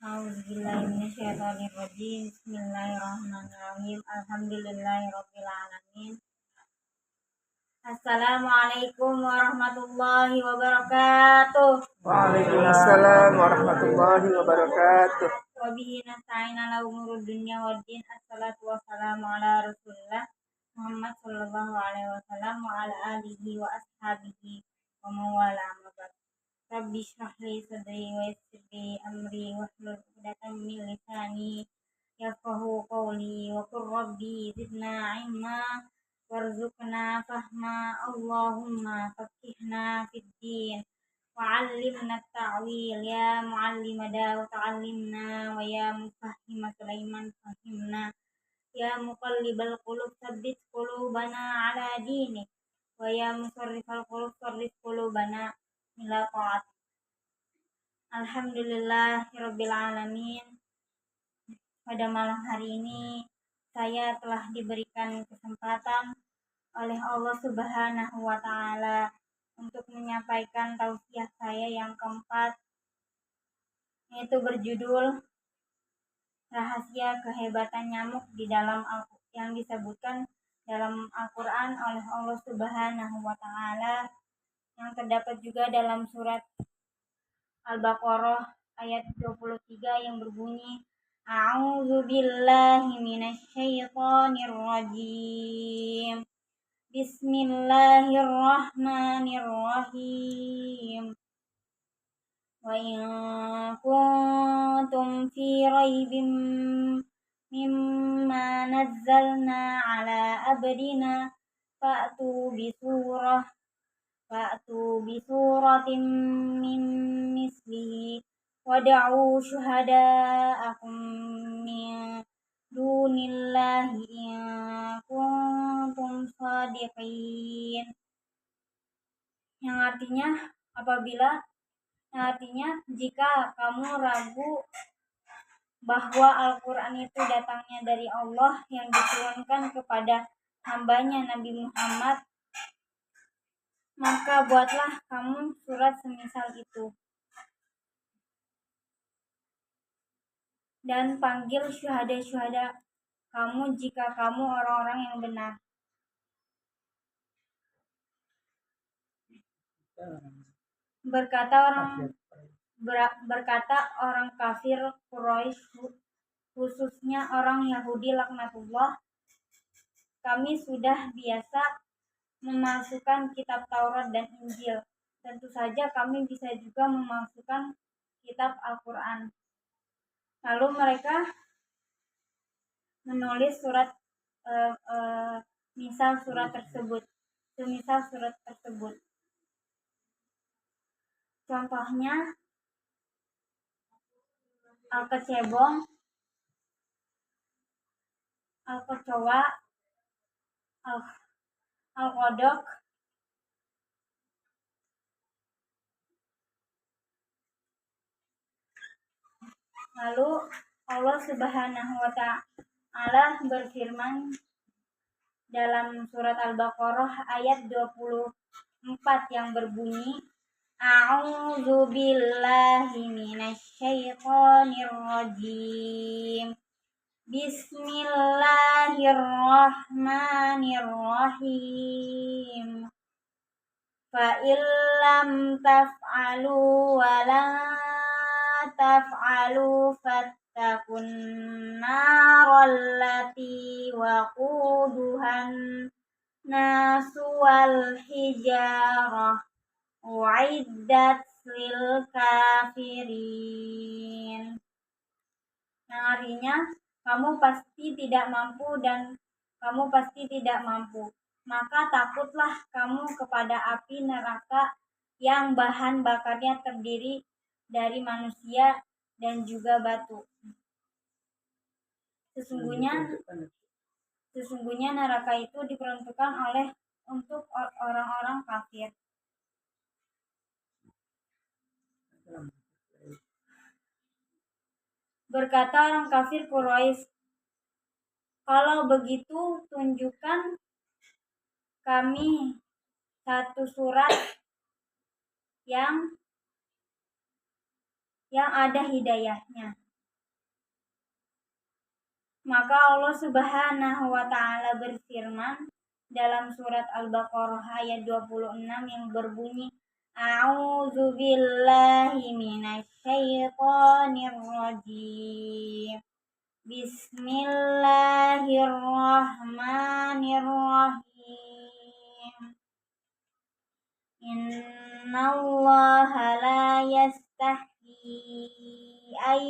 A'udzubillahiminasyaitonirrajim. Bismillahirrahmanirrahim. Alhamdulillahirabbil alamin. Assalamualaikum warahmatullahi wabarakatuh. Waalaikumsalam warahmatullahi wabarakatuh. Wa bihi nasta'in ala umurud dunya waddin. Assalatu wassalamu ala Rasulillah Muhammad sallallahu alaihi wasallam wa ala alihi wa ashabihi wa mawala amma ba'd. Rabbi shrah li sadri wa yassir li amri wahlul 'uqdatam min lisani yafqahu qawli wa qur rabbi zidna ilma warzuqna fahma. Allahumma faqihna fid din wa 'allimna ta'wil ya mu'allim Daud 'allimna wa ya mufahhim Sulaiman fahimna ya muqallibal qulub tsabbit qulubana 'ala dinik wa ya musarrifal qulub sarrif qulubana ila ta'at. Alhamdulillahirabbil alamin. Pada malam hari ini saya telah diberikan kesempatan oleh Allah Subhanahu wa taala untuk menyampaikan tausiah saya yang keempat, yaitu berjudul Rahasia Kehebatan Nyamuk di dalam yang disebutkan dalam Al-Qur'an oleh Allah Subhanahu wa taala, yang terdapat juga dalam surat Al-Baqarah ayat 23 yang berbunyi A'udzubillahi minasyaitonirrajim. Bismillahirrahmanirrahim. Wa in kuntum fi raibin mimma nazzalna ala abdina fa'tu bisuratin min mislihi wad'u syuhada'akum min dunillahi in kuntum shadiqin. Yang artinya jika kamu ragu bahwa Al-Quran itu datangnya dari Allah yang diturunkan kepada hambanya Nabi Muhammad, maka buatlah kamu surat semisal itu dan panggil syuhada-syuhada kamu jika kamu orang-orang yang benar. Berkata orang kafir Quraisy, khususnya orang Yahudi laknatullah, kami sudah biasa memasukkan kitab Taurat dan Injil. Tentu saja kami bisa juga memasukkan kitab Al-Quran. Lalu mereka menulis semisal surat tersebut. Contohnya Al-Kecebong, Al-Kecoa, Al-Qodok, lalu Allah Subhanahu wa ta'ala berfirman dalam surat Al-Baqarah ayat 24 yang berbunyi A'udzubillahi minasyaitonirrajim. Bismillahirrahmanirrahim. Fa illam taf'alu wa la taf'alu fattaqun narallati waquduhan nasu wal hijarah u'iddat lil kafirin. Yang artinya kamu pasti tidak mampu, maka takutlah kamu kepada api neraka yang bahan bakarnya terdiri dari manusia dan juga batu. Sesungguhnya neraka itu diperuntukkan untuk orang-orang kafir. Berkata orang kafir Quraisy, kalau begitu tunjukkan kami satu surat yang ada hidayahnya. Maka Allah Subhanahu wa taala berfirman dalam surat Al-Baqarah ayat 26 yang berbunyi A'udzu billahi minasyaitonir rajim. Bismillahirrahmanirrahim. Innallaha la yastahyi ay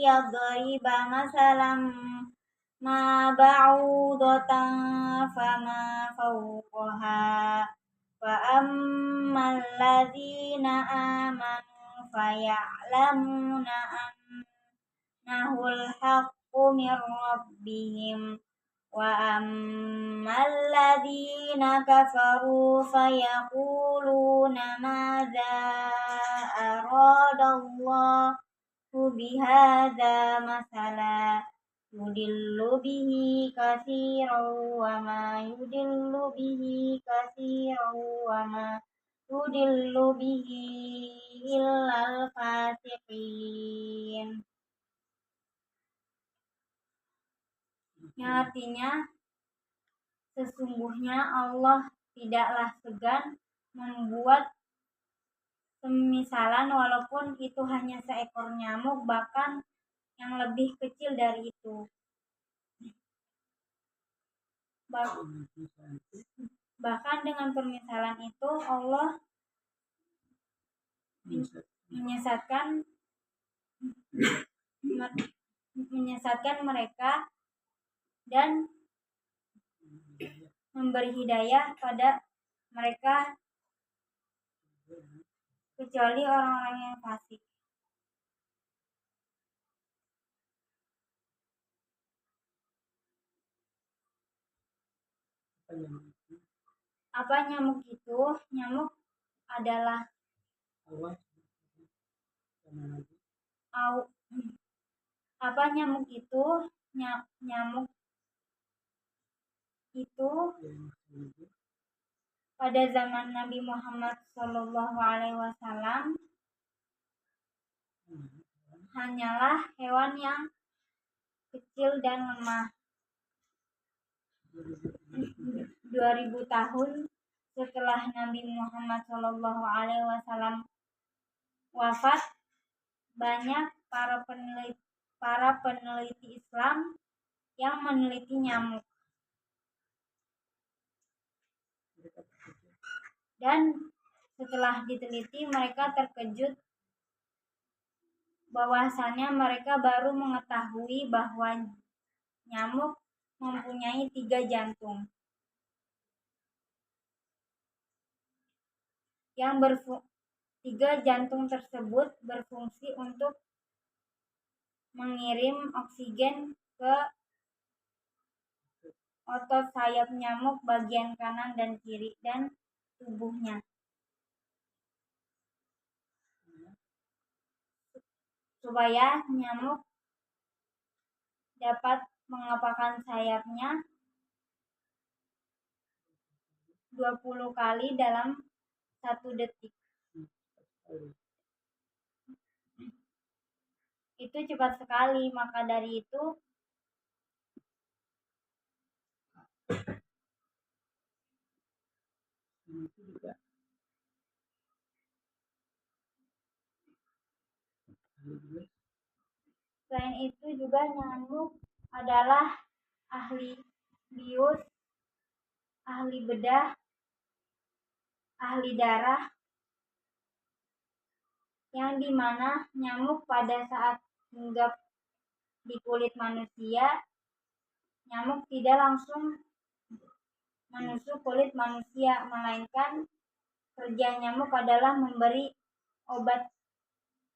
yadriba masalam ma ba'udatan fama fawqaha fa ammal ladzina amanu faya'lamuna annahul haqqu mir rabbihim wa ammal ladzina kafaru fayaquluna madza aradallahu bihadza masala yudillu bihi katsiran wa ma yudillu bihi katsiran wa ma yudillu bihi illal fasiqin. Yang artinya sesungguhnya Allah tidaklah segan membuat semisalan walaupun itu hanya seekor nyamuk, bahkan yang lebih kecil dari itu. Bahkan dengan permisalan itu Allah menyesatkan mereka dan memberi hidayah pada mereka kecuali orang-orang yang fasik. Apa nyamuk itu? Nyamuk adalah apa nyamuk itu? Nyamuk itu pada zaman Nabi Muhammad SAW hanyalah hewan yang kecil dan lemah. 2000 tahun setelah Nabi Muhammad SAW wafat, banyak para peneliti Islam yang meneliti nyamuk. Dan setelah diteliti, mereka terkejut bahwasannya mereka baru mengetahui bahwa nyamuk mempunyai 3 jantung. Yang 3 jantung tersebut berfungsi untuk mengirim oksigen ke otot sayap nyamuk bagian kanan dan kiri dan tubuhnya, supaya nyamuk dapat mengepakkan sayapnya 20 kali dalam 1 detik. Itu cepat sekali, maka dari itu selain itu juga nyamuk adalah ahli bius, ahli bedah, ahli darah, yang dimana nyamuk pada saat hinggap di kulit manusia, nyamuk tidak langsung menusuk kulit manusia, melainkan kerja nyamuk adalah memberi obat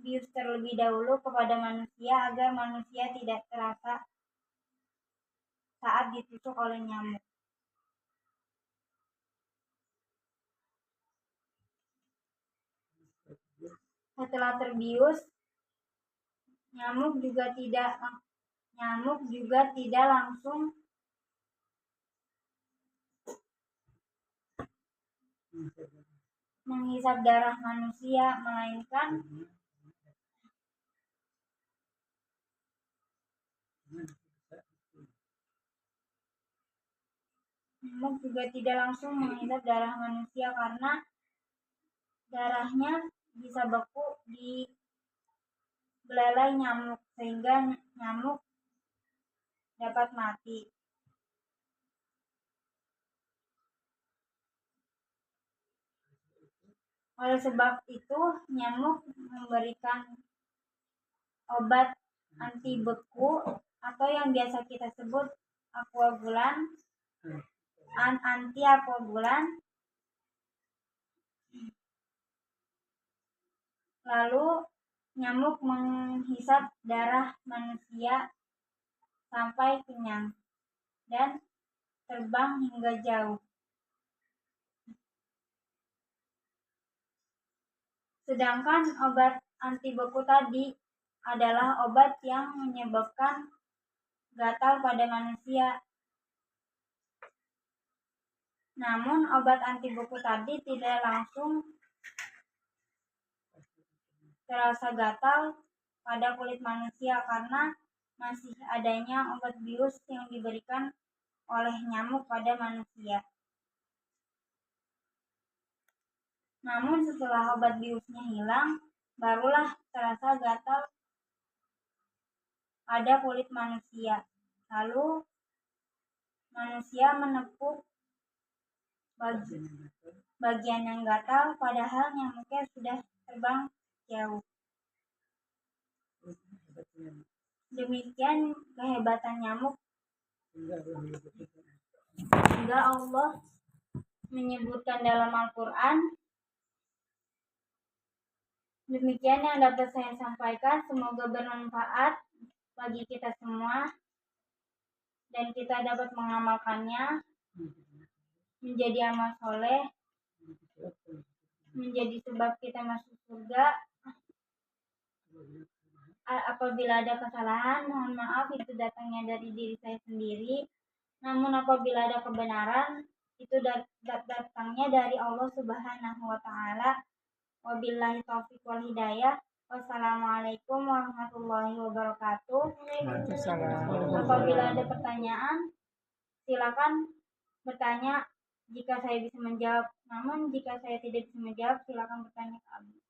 bius terlebih dahulu kepada manusia agar manusia tidak terasa saat ditusuk oleh nyamuk. Setelah terbius, nyamuk juga tidak langsung menghisap darah manusia, melainkan Nyamuk juga tidak langsung menghisap darah manusia karena darahnya bisa beku di belalai nyamuk sehingga nyamuk dapat mati. Oleh sebab itu, nyamuk memberikan obat anti beku atau yang biasa kita sebut aquabulan, anti aquabulan. Lalu nyamuk menghisap darah manusia sampai kenyang dan terbang hingga jauh. Sedangkan obat anti beku tadi adalah obat yang menyebabkan gatal pada manusia. Namun obat anti beku tadi tidak langsung terasa gatal pada kulit manusia karena masih adanya obat bius yang diberikan oleh nyamuk pada manusia. Namun setelah obat biusnya hilang, barulah terasa gatal pada kulit manusia. Lalu manusia menepuk bagian yang gatal padahal nyamuknya sudah terbang jauh. Demikian kehebatan nyamuk hingga Allah menyebutkan dalam Al-Quran. Demikian yang dapat saya sampaikan, semoga bermanfaat bagi kita semua dan kita dapat mengamalkannya menjadi amal soleh, menjadi sebab kita masuk surga. Apabila ada kesalahan, mohon maaf, itu datangnya dari diri saya sendiri. Namun apabila ada kebenaran, itu datangnya dari Allah Subhanahu wa Ta'ala. Wabillahi taufiq wal hidayah. Wassalamualaikum warahmatullahi wabarakatuh. Apabila ada pertanyaan, silakan bertanya jika saya bisa menjawab. Namun jika saya tidak bisa menjawab, silakan bertanya ke Abi.